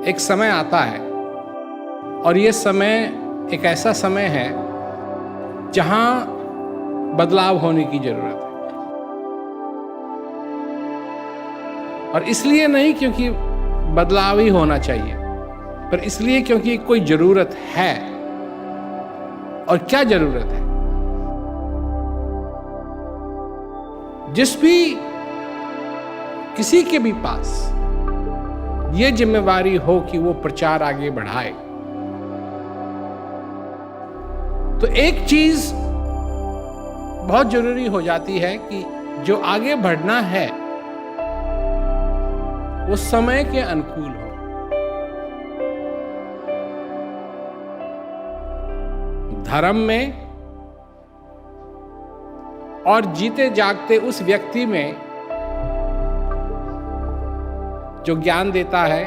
एक समय आता है और ये समय एक ऐसा समय है जहां बदलाव होने की जरूरत है। और इसलिए नहीं क्योंकि बदलाव ही होना चाहिए, पर इसलिए क्योंकि कोई जरूरत है। और क्या जरूरत है? जिस भी किसी के भी पास ये जिम्मेवारी हो कि वो प्रचार आगे बढ़ाए, तो एक चीज बहुत जरूरी हो जाती है कि जो आगे बढ़ना है वो समय के अनुकूल हो। धर्म में और जीते जागते उस व्यक्ति में जो ज्ञान देता है,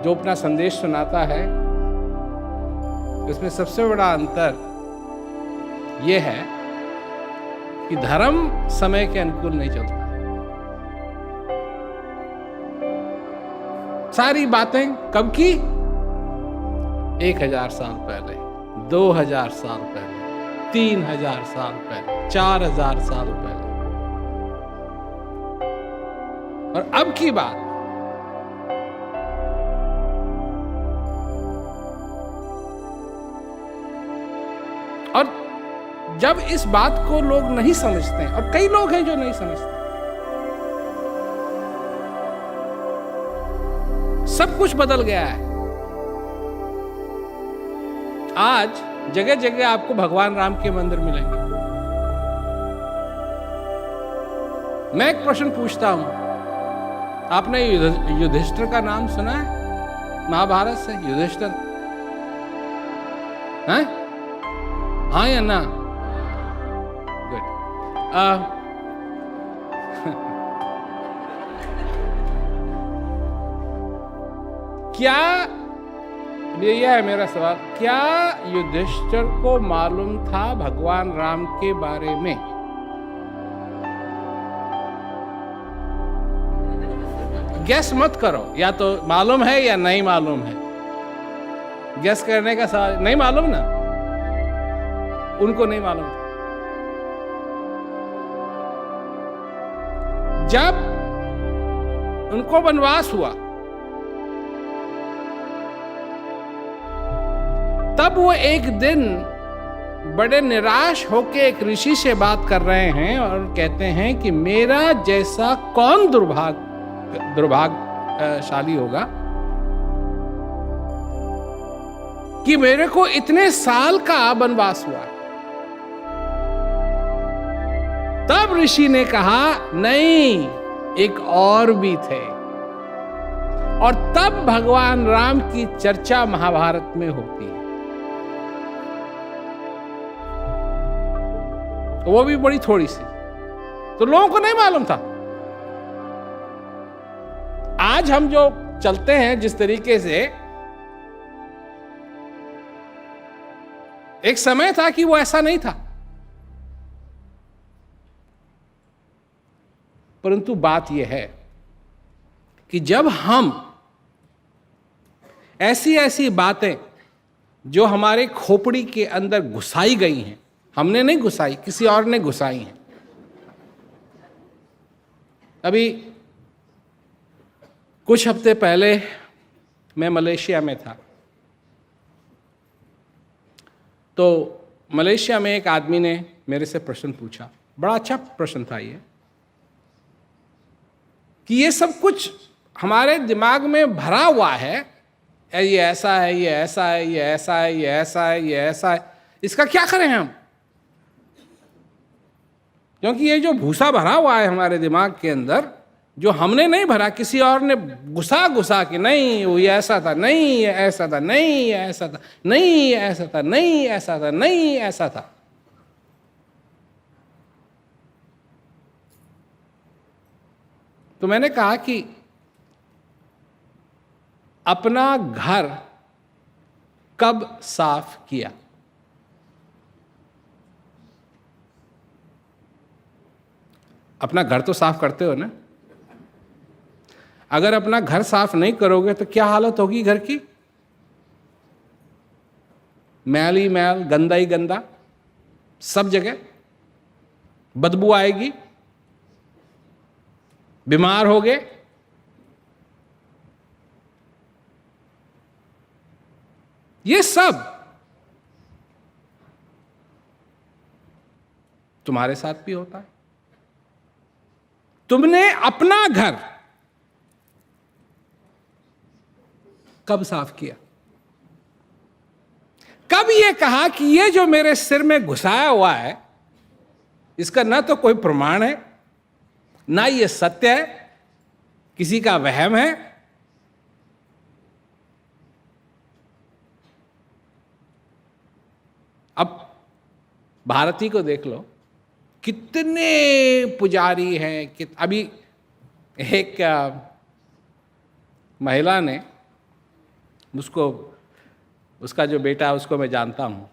जो अपना संदेश सुनाता है, उसमें सबसे बड़ा अंतर यह है कि धर्म समय के अनुकूल नहीं चलता। सारी बातें कब की? 1000 साल पहले, 2000 साल पहले, 3000 साल पहले, 4000 साल पहले। और अब की बात और जब इस बात को लोग नहीं समझते, और कई लोग हैं जो नहीं समझते, सब कुछ बदल गया है। आज जगह जगह आपको भगवान राम के मंदिर मिलेंगे। मैं एक प्रश्न पूछता हूं, आपने युधिष्ठिर का नाम सुना है? महाभारत से युधिष्ठिर, हैं? हाँ या ना? गुड। क्या, यह है मेरा सवाल, क्या युधिष्ठिर को मालूम था भगवान राम के बारे में? गैस मत करो, या तो मालूम है या नहीं मालूम है। गैस करने का सवाल, नहीं मालूम ना, उनको नहीं मालूम था। जब उनको वनवास हुआ तब वो एक दिन बड़े निराश होकर एक ऋषि से बात कर रहे हैं और कहते हैं कि मेरा जैसा कौन दुर्भाग्यशाली होगा कि मेरे को इतने साल का वनवास हुआ। तब ऋषि ने कहा नहीं, एक और भी थे। और तब भगवान राम की चर्चा महाभारत में होती है। तो वो भी बड़ी थोड़ी सी, तो लोगों को नहीं मालूम था। आज हम जो चलते हैं जिस तरीके से, एक समय था कि वो ऐसा नहीं था। परंतु बात यह है कि जब हम ऐसी ऐसी बातें जो हमारे खोपड़ी के अंदर घुसाई गई हैं, हमने नहीं घुसाई, किसी और ने घुसाई हैं। अभी कुछ हफ्ते पहले मैं मलेशिया में था, तो मलेशिया में एक आदमी ने मेरे से प्रश्न पूछा, बड़ा अच्छा प्रश्न था ये, कि ये सब कुछ हमारे दिमाग में भरा हुआ है, ये ऐसा है, ये ऐसा है, ये ऐसा है, ये ऐसा है, ये ऐसा है, इसका क्या करें हम? क्योंकि ये जो भूसा भरा हुआ है हमारे दिमाग के अंदर, जो हमने नहीं भरा, किसी और ने घुसा घुसा के, नहीं वो ये ऐसा था, नहीं ये ऐसा था, नहीं ये ऐसा था, नहीं ये ऐसा था, नहीं ऐसा था, नहीं ऐसा था। तो मैंने कहा कि अपना घर कब साफ किया? अपना घर तो साफ करते हो ना? अगर अपना घर साफ नहीं करोगे तो क्या हालत होगी घर की? मैल ही मैल, गंदा ही गंदा, सब जगह बदबू आएगी, बीमार होगे। ये सब तुम्हारे साथ भी होता है। तुमने अपना घर कब साफ किया? कब ये कहा कि ये जो मेरे सिर में घुसाया हुआ है, इसका ना तो कोई प्रमाण है, ना ये सत्य है, किसी का वहम है। अब भारती को देख लो, कितने पुजारी हैं। अभी एक महिला ने, उसका जो बेटा उसको मैं जानता हूं,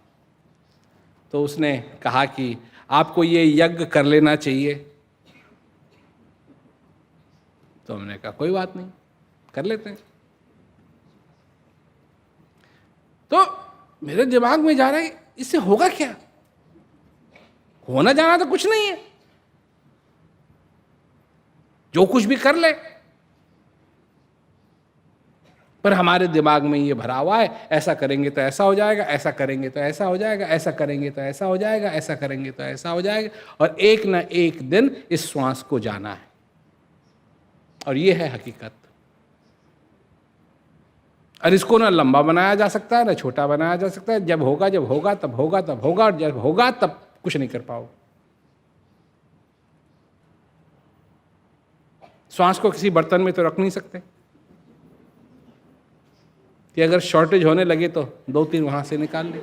तो उसने कहा कि आपको ये यज्ञ कर लेना चाहिए। तो हमने कहा कोई बात नहीं, कर लेते हैं। तो मेरे दिमाग में जा रहा है इससे होगा क्या? होना जाना तो कुछ नहीं है, जो कुछ भी कर ले। पर हमारे दिमाग में ये भरा हुआ है, ऐसा करेंगे तो ऐसा हो जाएगा, ऐसा करेंगे तो ऐसा हो जाएगा, ऐसा करेंगे तो ऐसा हो जाएगा, ऐसा करेंगे तो ऐसा हो जाएगा। और एक ना एक दिन इस श्वास को जाना है, और ये है हकीकत। और इसको ना लंबा बनाया जा सकता है, ना छोटा बनाया जा सकता है। जब होगा तब होगा, तब होगा, और जब होगा तब कुछ नहीं कर पाओ। श्वास को किसी बर्तन में तो रख नहीं सकते कि अगर शॉर्टेज होने लगे तो 2-3 वहां से निकाल ले।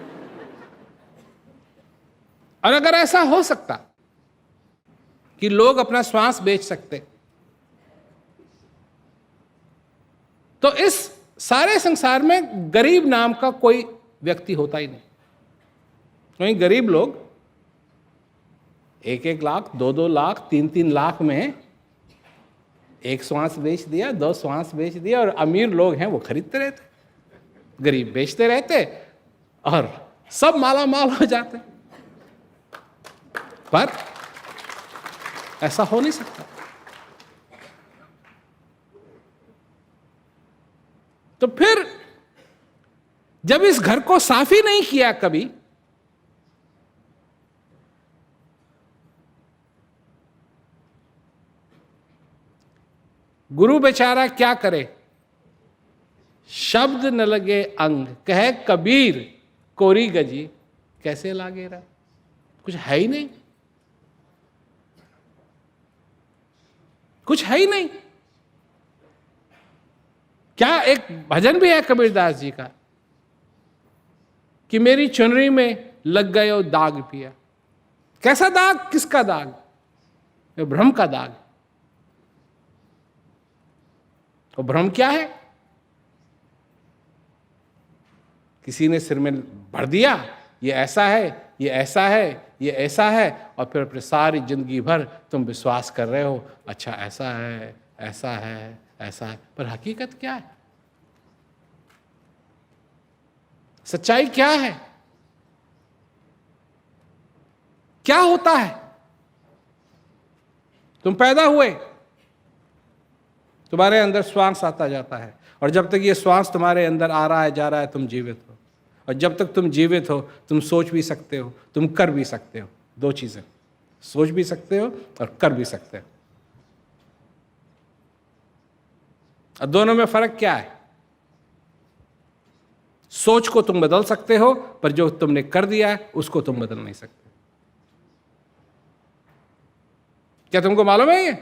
और अगर ऐसा हो सकता कि लोग अपना श्वास बेच सकते, तो इस सारे संसार में गरीब नाम का कोई व्यक्ति होता ही नहीं। क्योंकि गरीब लोग 1-1 लाख, 2-2 लाख, 3-3 लाख में एक श्वास बेच दिया, 2 श्वास बेच दिया, और अमीर लोग हैं वो खरीदते रहते, गरीब बेचते रहते, और सब माला माल हो जाते। पर ऐसा हो नहीं सकता। तो फिर जब इस घर को साफ ही नहीं किया कभी, गुरु बेचारा क्या करे? शब्द न लगे अंग, कहे कबीर कोरी गजी कैसे लागे रहा। कुछ है ही नहीं, कुछ है ही नहीं। क्या एक भजन भी है कबीरदास जी का कि मेरी चुनरी में लग गए दाग पिया। कैसा दाग? किसका दाग? भ्रम का दाग। और भ्रम क्या है? किसी ने सिर में भर दिया, ये ऐसा है, ये ऐसा है, ये ऐसा है, और फिर अपनी सारी जिंदगी भर तुम विश्वास कर रहे हो अच्छा ऐसा है, ऐसा है, ऐसा है। पर हकीकत क्या है? सच्चाई क्या है? क्या होता है? तुम पैदा हुए, तुम्हारे अंदर श्वास आता जाता है, और जब तक ये श्वास तुम्हारे अंदर आ रहा है, जा रहा है, तुम जीवित हो। और जब तक तुम जीवित हो, तुम सोच भी सकते हो, तुम कर भी सकते हो। 2 चीजें, सोच भी सकते हो और कर भी सकते हो। और दोनों में फर्क क्या है? सोच को तुम बदल सकते हो, पर जो तुमने कर दिया है उसको तुम बदल नहीं सकते। क्या तुमको मालूम है ये?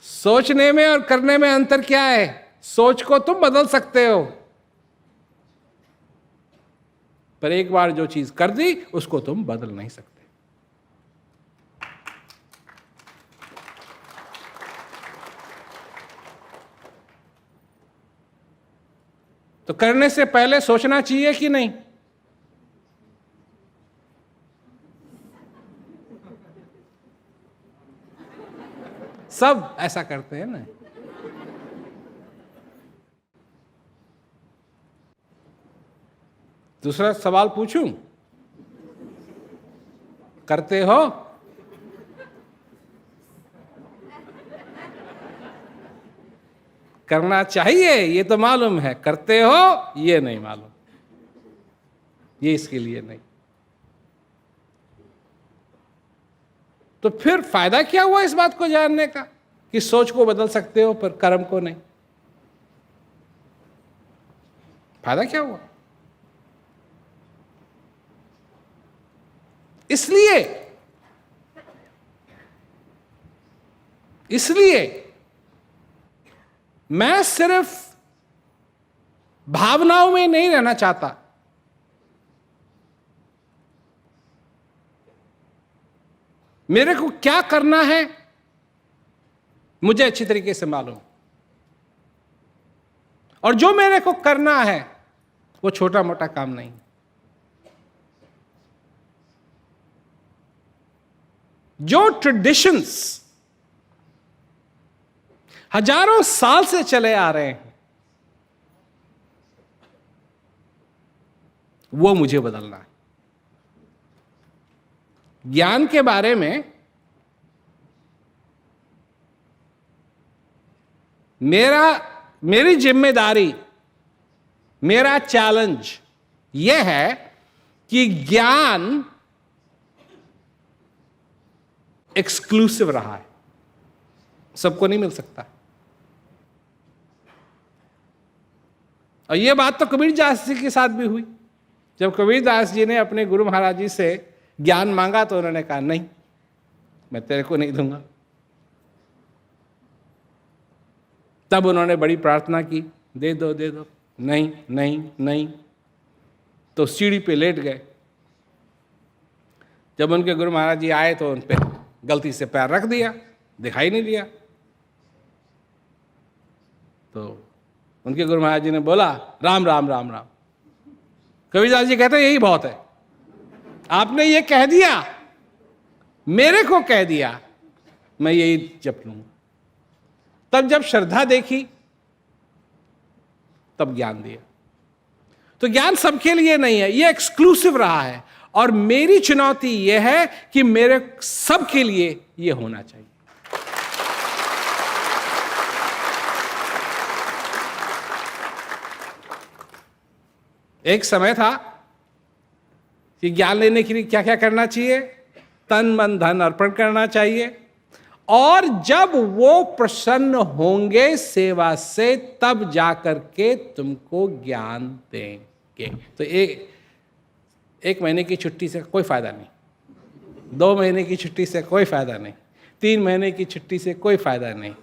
सोचने में और करने में अंतर क्या है? सोच को तुम बदल सकते हो, पर एक बार जो चीज कर दी उसको तुम बदल नहीं सकते। तो करने से पहले सोचना चाहिए कि नहीं? सब ऐसा करते हैं ना। दूसरा सवाल पूछूं, करते हो? करना चाहिए ये तो मालूम है, करते हो ये नहीं मालूम, ये इसके लिए नहीं। तो फिर फायदा क्या हुआ इस बात को जानने का कि सोच को बदल सकते हो पर कर्म को नहीं? फायदा क्या हुआ? इसलिए मैं सिर्फ भावनाओं में नहीं रहना चाहता, मेरे को क्या करना है मुझे अच्छी तरीके से मालूम, और जो मेरे को करना है वो छोटा मोटा काम नहीं। जो ट्रेडिशंस हजारों साल से चले आ रहे हैं वो मुझे बदलना है। ज्ञान के बारे में मेरी जिम्मेदारी, मेरा चैलेंज यह है कि ज्ञान एक्सक्लूसिव रहा है, सबको नहीं मिल सकता। और यह बात तो कबीरदास जी के साथ भी हुई। जब कबीरदास जी ने अपने गुरु महाराज जी से ज्ञान मांगा तो उन्होंने कहा नहीं, मैं तेरे को नहीं दूंगा। तब उन्होंने बड़ी प्रार्थना की, दे दो दे दो, नहीं नहीं नहीं। तो सीढ़ी पे लेट गए। जब उनके गुरु महाराज जी आए तो उन पे गलती से पैर रख दिया, दिखाई नहीं दिया। तो उनके गुरु महाराज जी ने बोला राम राम राम राम। कबीरदास जी कहते हैं यही बहुत है, आपने ये कह दिया, मेरे को कह दिया, मैं यही जप लूंगा। तब जब श्रद्धा देखी तब ज्ञान दिया। तो ज्ञान सबके लिए नहीं है, ये एक्सक्लूसिव रहा है। और मेरी चुनौती यह है कि मेरे सबके लिए यह होना चाहिए। एक समय था कि ज्ञान लेने के लिए क्या क्या करना चाहिए, तन मन धन अर्पण करना चाहिए, और जब वो प्रसन्न होंगे सेवा से तब जाकर के तुमको ज्ञान देंगे। तो एक महीने की छुट्टी से कोई फायदा नहीं, 2 महीने की छुट्टी से कोई फायदा नहीं, 3 महीने की छुट्टी से कोई फायदा नहीं।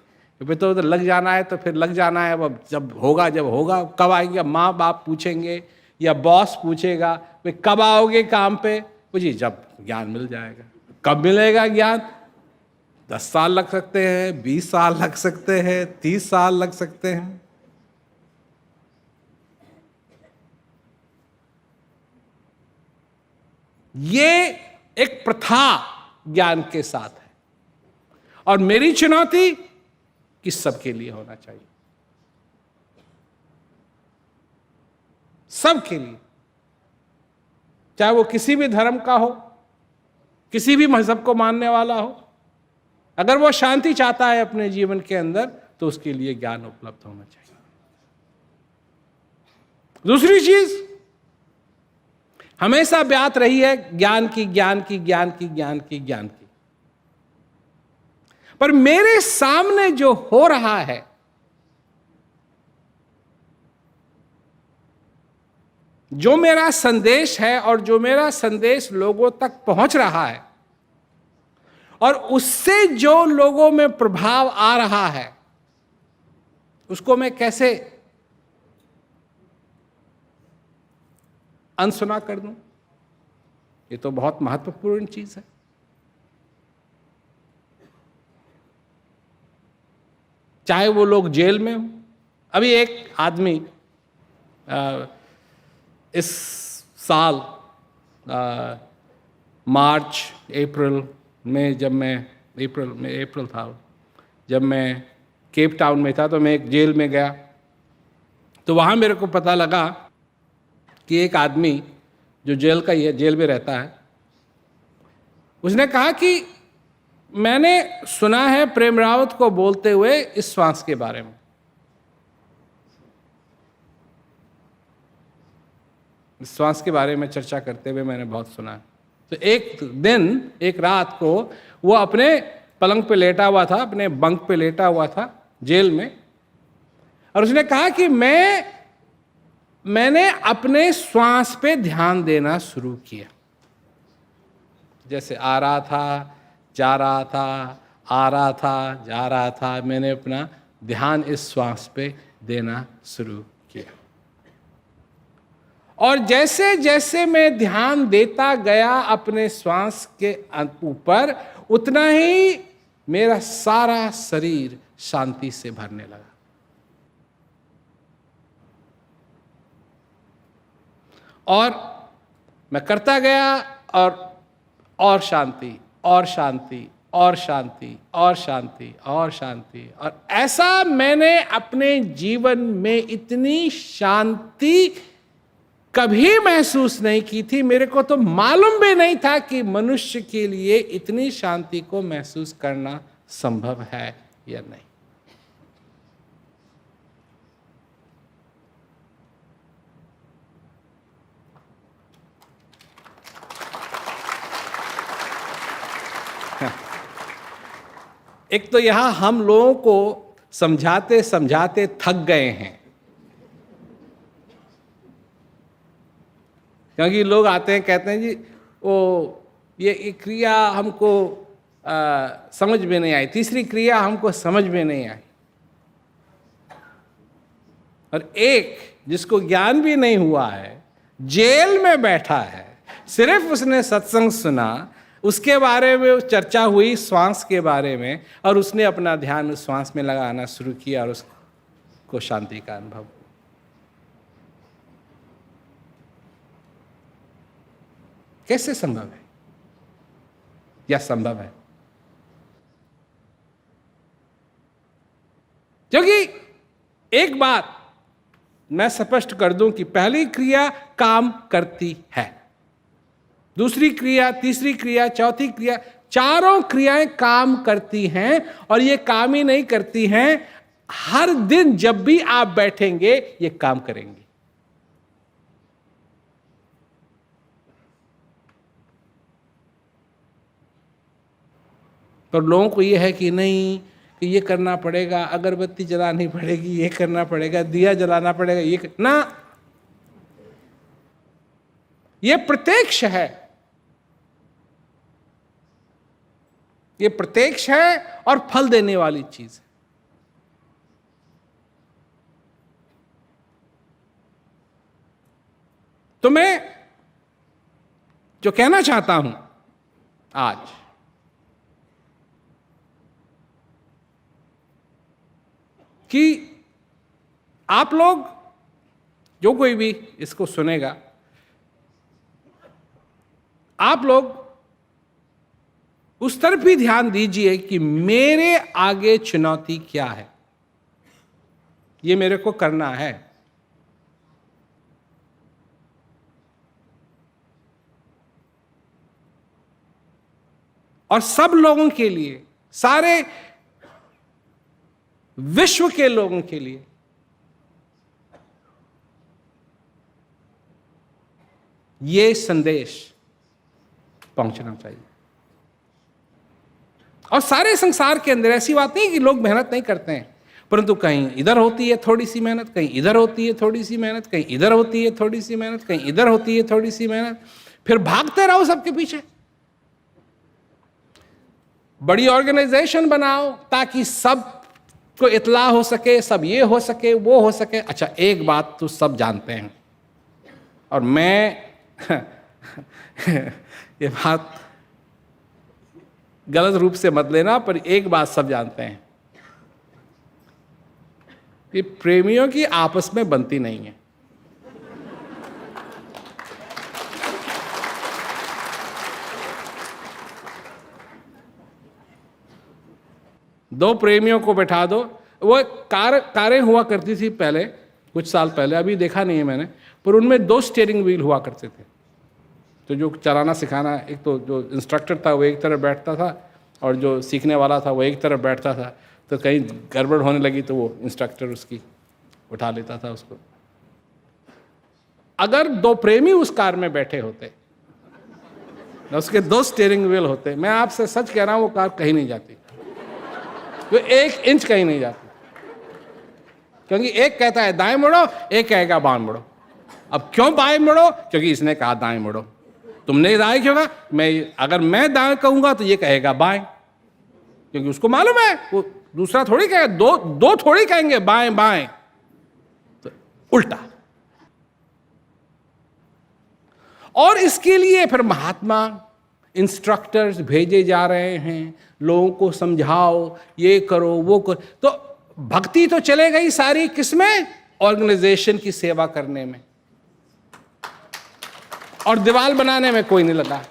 फिर तो लग जाना है तो फिर लग जाना है। अब जब होगा कब आएंगे, माँ बाप पूछेंगे या बॉस पूछेगा भाई कब आओगे काम पे, जी जब ज्ञान मिल जाएगा। कब मिलेगा ज्ञान? 10 साल लग सकते हैं, 20 साल लग सकते हैं, 30 साल लग सकते हैं। ये एक प्रथा ज्ञान के साथ है, और मेरी चुनौती कि सबके लिए होना चाहिए, सबके लिए, चाहे वो किसी भी धर्म का हो, किसी भी मजहब को मानने वाला हो। अगर वो शांति चाहता है अपने जीवन के अंदर तो उसके लिए ज्ञान उपलब्ध होना चाहिए। दूसरी चीज हमेशा बात रही है ज्ञान की, ज्ञान की, ज्ञान की, ज्ञान की, ज्ञान की। पर मेरे सामने जो हो रहा है जो मेरा संदेश है और जो मेरा संदेश लोगों तक पहुंच रहा है और उससे जो लोगों में प्रभाव आ रहा है उसको मैं कैसे अनसुना कर दूं, ये तो बहुत महत्वपूर्ण चीज है। चाहे वो लोग जेल में हो। अभी एक आदमी इस साल मार्च अप्रैल में, जब मैं अप्रैल था, जब मैं केप टाउन में था तो मैं एक जेल में गया, तो वहाँ मेरे को पता लगा कि एक आदमी जो जेल का ही है, जेल में रहता है, उसने कहा कि मैंने सुना है प्रेम रावत को बोलते हुए इस श्वास के बारे में। इस श्वास के बारे में चर्चा करते हुए मैंने बहुत सुना है। तो एक दिन, एक रात को वो अपने पलंग पे लेटा हुआ था, अपने बंक पे लेटा हुआ था जेल में, और उसने कहा कि मैंने अपने श्वास पे ध्यान देना शुरू किया। जैसे आ रहा था, जा रहा था, आ रहा था, जा रहा था, मैंने अपना ध्यान इस श्वास पे देना शुरू किया। और जैसे जैसे मैं ध्यान देता गया अपने श्वास के ऊपर, उतना ही मेरा सारा शरीर शांति से भरने लगा। और मैं करता गया और शांति, और शांति, और शांति, और शांति, और शांति। और ऐसा मैंने अपने जीवन में इतनी शांति कभी महसूस नहीं की थी। मेरे को तो मालूम भी नहीं था कि मनुष्य के लिए इतनी शांति को महसूस करना संभव है या नहीं। एक तो यहां हम लोगों को समझाते समझाते थक गए हैं, क्योंकि लोग आते हैं, कहते हैं जी ये क्रिया हमको समझ में नहीं आई, तीसरी क्रिया हमको समझ में नहीं आई। और एक जिसको ज्ञान भी नहीं हुआ है, जेल में बैठा है, सिर्फ उसने सत्संग सुना, उसके बारे में चर्चा हुई श्वास के बारे में, और उसने अपना ध्यान उस श्वास में लगाना शुरू किया और उसको शांति का अनुभव हुआ। कैसे संभव है या संभव है? क्योंकि एक बात मैं स्पष्ट कर दूं कि पहली क्रिया काम करती है, दूसरी क्रिया, तीसरी क्रिया, चौथी क्रिया, चारों क्रियाएं काम करती हैं। और ये काम ही नहीं करती हैं, हर दिन जब भी आप बैठेंगे ये काम करेंगे। पर लोगों को ये है कि नहीं, कि ये करना पड़ेगा, अगरबत्ती जलानी पड़ेगी, ये करना पड़ेगा, दिया जलाना पड़ेगा, ये ना, ये प्रत्यक्ष है, ये प्रत्यक्ष है और फल देने वाली चीज है। तो मैं जो कहना चाहता हूं आज, कि आप लोग, जो कोई भी इसको सुनेगा, आप लोग उस तरफ भी ध्यान दीजिए कि मेरे आगे चुनौती क्या है, ये मेरे को करना है। और सब लोगों के लिए, सारे विश्व के लोगों के लिए ये संदेश पहुंचना चाहिए। और सारे संसार के अंदर ऐसी बात नहीं कि लोग मेहनत नहीं करते हैं, परंतु कहीं इधर होती है थोड़ी सी मेहनत, कहीं इधर होती है थोड़ी सी मेहनत, कहीं इधर होती है थोड़ी सी मेहनत, कहीं इधर होती है थोड़ी सी मेहनत, फिर भागते रहो सबके पीछे। बड़ी ऑर्गेनाइजेशन बनाओ ताकि सब को इतला हो सके, सब ये हो सके, वो हो सके। अच्छा, एक बात तो सब जानते हैं, और मैं ये बात गलत रूप से मत लेना, पर एक बात सब जानते हैं कि प्रेमियों की आपस में बनती नहीं है। दो प्रेमियों को बैठा दो, वो कारें हुआ करती थी पहले, कुछ साल पहले, अभी देखा नहीं है मैंने, पर उनमें 2 स्टीयरिंग व्हील हुआ करते थे। तो जो चलाना सिखाना, एक तो जो इंस्ट्रक्टर था वो एक तरफ बैठता था और जो सीखने वाला था वो एक तरफ बैठता था। तो कहीं गड़बड़ होने लगी तो वो इंस्ट्रक्टर उसकी उठा लेता था उसको। अगर 2 प्रेमी उस कार में बैठे होते, उसके 2 स्टीयरिंग व्हील होते, मैं आपसे सच कह रहा हूं वो कार कहीं नहीं जाती, वो 1 इंच कहीं नहीं जाती। क्योंकि एक कहता है दाएं मुड़ो, एक कहेगा बाएं मुड़ो। अब क्यों बाएं मुड़ो? क्योंकि इसने कहा दाएं मुड़ो। तुमने दाएं क्यों कहा? अगर मैं दाएं कहूंगा तो ये कहेगा बाएं, क्योंकि उसको मालूम है वो दूसरा थोड़ी कहेगा, दो थोड़ी कहेंगे बाएं बाएं, तो उल्टा। और इसके लिए फिर महात्मा इंस्ट्रक्टर्स भेजे जा रहे हैं, लोगों को समझाओ, ये करो वो करो। तो भक्ति तो चले गई सारी किसमें? ऑर्गेनाइजेशन की सेवा करने में, और दीवार बनाने में कोई नहीं लगा।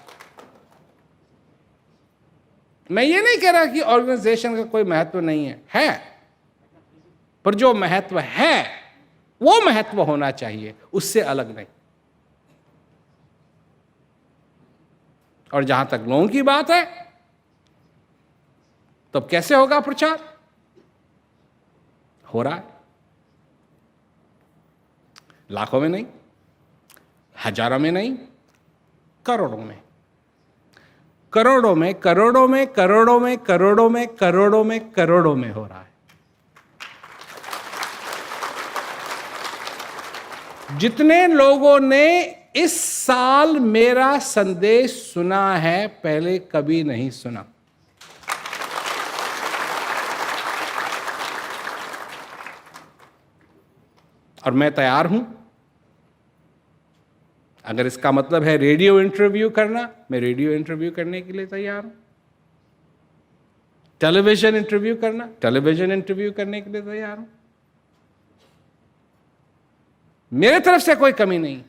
मैं ये नहीं कह रहा कि ऑर्गेनाइजेशन का कोई महत्व नहीं है, पर जो महत्व है वो महत्व होना चाहिए, उससे अलग नहीं। और जहां तक लोगों की बात है, तब कैसे होगा प्रचार? हो रहा है, लाखों में नहीं, हजारों में नहीं, करोड़ों में, करोड़ों में, करोड़ों में, करोड़ों में, करोड़ों में, करोड़ों में, करोड़ों में हो रहा है। जितने लोगों ने इस साल मेरा संदेश सुना है, पहले कभी नहीं सुना। और मैं तैयार हूं, अगर इसका मतलब है रेडियो इंटरव्यू करना, मैं रेडियो इंटरव्यू करने के लिए तैयार हूं। टेलीविजन इंटरव्यू करना, टेलीविजन इंटरव्यू करने के लिए तैयार हूं। मेरे तरफ से कोई कमी नहीं,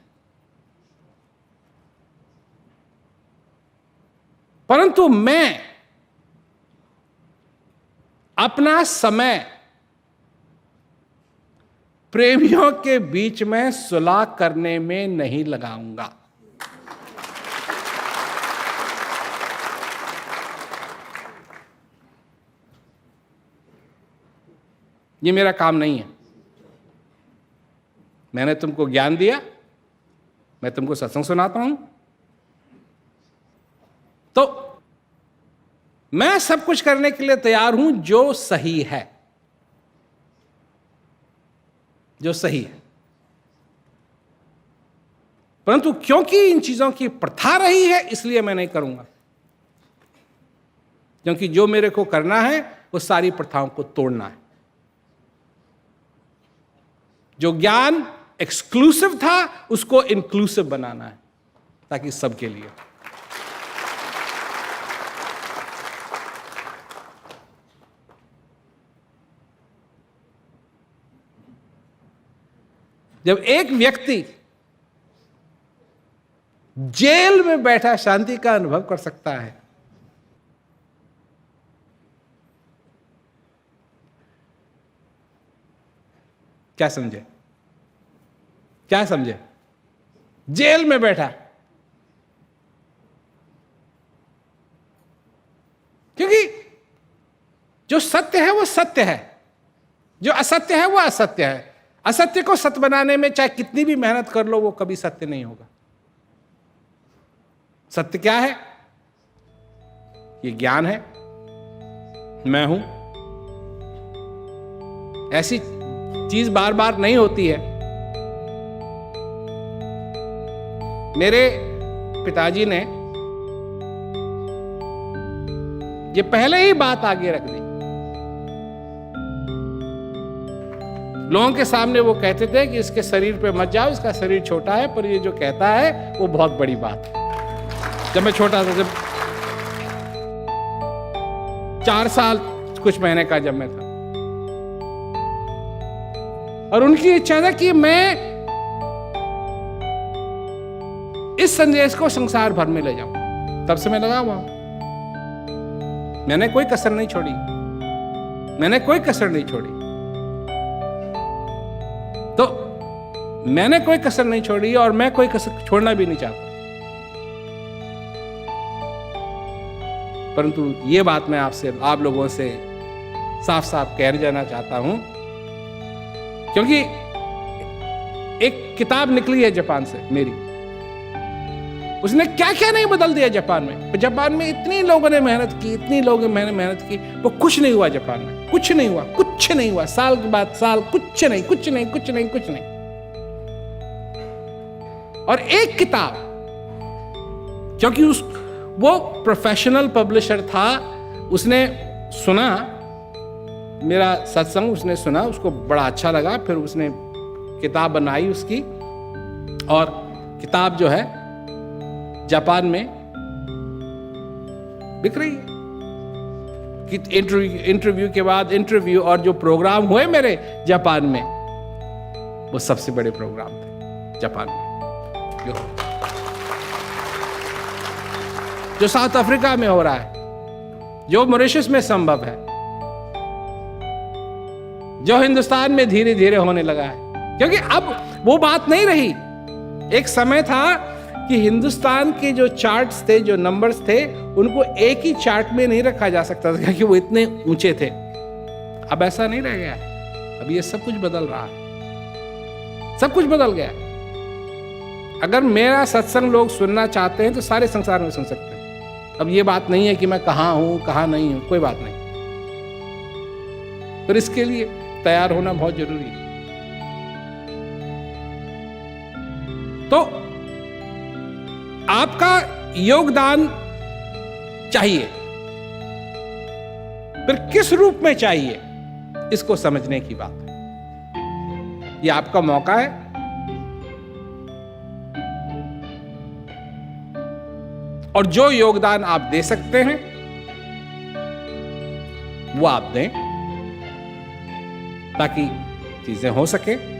परंतु मैं अपना समय प्रेमियों के बीच में सुलह करने में नहीं लगाऊंगा। ये मेरा काम नहीं है। मैंने तुमको ज्ञान दिया, मैं तुमको सत्संग सुनाता हूं, तो मैं सब कुछ करने के लिए तैयार हूं जो सही है, जो सही है। परंतु क्योंकि इन चीजों की प्रथा रही है, इसलिए मैं नहीं करूंगा। क्योंकि जो मेरे को करना है वो सारी प्रथाओं को तोड़ना है। जो ज्ञान एक्सक्लूसिव था उसको इंक्लूसिव बनाना है, ताकि सबके लिए। जब एक व्यक्ति जेल में बैठा शांति का अनुभव कर सकता है, क्या समझे? क्या समझे? जेल में बैठा, क्योंकि जो सत्य है वो सत्य है, जो असत्य है वो असत्य है। असत्य को सत्य बनाने में चाहे कितनी भी मेहनत कर लो, वो कभी सत्य नहीं होगा। सत्य क्या है? ये ज्ञान है, मैं हूं। ऐसी चीज बार बार नहीं होती है। मेरे पिताजी ने ये पहले ही बात आगे रख दी। लोगों के सामने वो कहते थे कि इसके शरीर पे मत जाओ, इसका शरीर छोटा है, पर ये जो कहता है वो बहुत बड़ी बात है। जब मैं छोटा था, जब 4 साल कुछ महीने का जब मैं था, और उनकी इच्छा था कि मैं इस संदेश को संसार भर में ले जाऊं। तब से मैं लगा हुआ हूं, मैंने कोई कसर नहीं छोड़ी। मैंने कोई कसर नहीं छोड़ी। तो मैंने कोई कसर नहीं छोड़ी और मैं कोई कसर छोड़ना भी नहीं चाहता। परंतु ये बात मैं आप लोगों से साफ साफ कह जाना चाहता हूं, क्योंकि एक किताब निकली है जापान से मेरी, उसने क्या क्या नहीं बदल दिया जापान में। जापान में इतनी लोगों ने मेहनत की, इतनी लोगों ने मेहनत की, वो कुछ नहीं हुआ जापान में, कुछ नहीं हुआ, कुछ नहीं हुआ, साल के बाद साल, कुछ नहीं, कुछ नहीं, कुछ नहीं, कुछ नहीं। और एक किताब, क्योंकि वो प्रोफेशनल पब्लिशर था, उसने सुना मेरा सत्संग, उसने सुना, उसको बड़ा अच्छा लगा, फिर उसने किताब बनाई उसकी, और किताब जो है जापान में बिक रही है। कि इंटरव्यू के बाद इंटरव्यू, और जो प्रोग्राम हुए मेरे जापान में, वो सबसे बड़े प्रोग्राम थे जापान में, जो साउथ अफ्रीका में हो रहा है, जो मॉरिशस में संभव है, जो हिंदुस्तान में धीरे धीरे होने लगा है। क्योंकि अब वो बात नहीं रही। एक समय था कि हिंदुस्तान के जो चार्ट्स थे, जो नंबर्स थे, उनको एक ही चार्ट में नहीं रखा जा सकता था, क्योंकि वो इतने ऊंचे थे। अब ऐसा नहीं रह गया। अब ये सब कुछ बदल रहा है, सब कुछ बदल गया। अगर मेरा सत्संग लोग सुनना चाहते हैं तो सारे संसार में सुन सकते हैं। अब ये बात नहीं है कि मैं कहाँ हूं, कहाँ नहीं हूं, कोई बात नहीं। पर इसके लिए तैयार होना बहुत जरूरी है। तो आपका योगदान चाहिए, फिर किस रूप में चाहिए, इसको समझने की बात है। यह आपका मौका है। और जो योगदान आप दे सकते हैं वो आप दें, ताकि चीजें हो सके।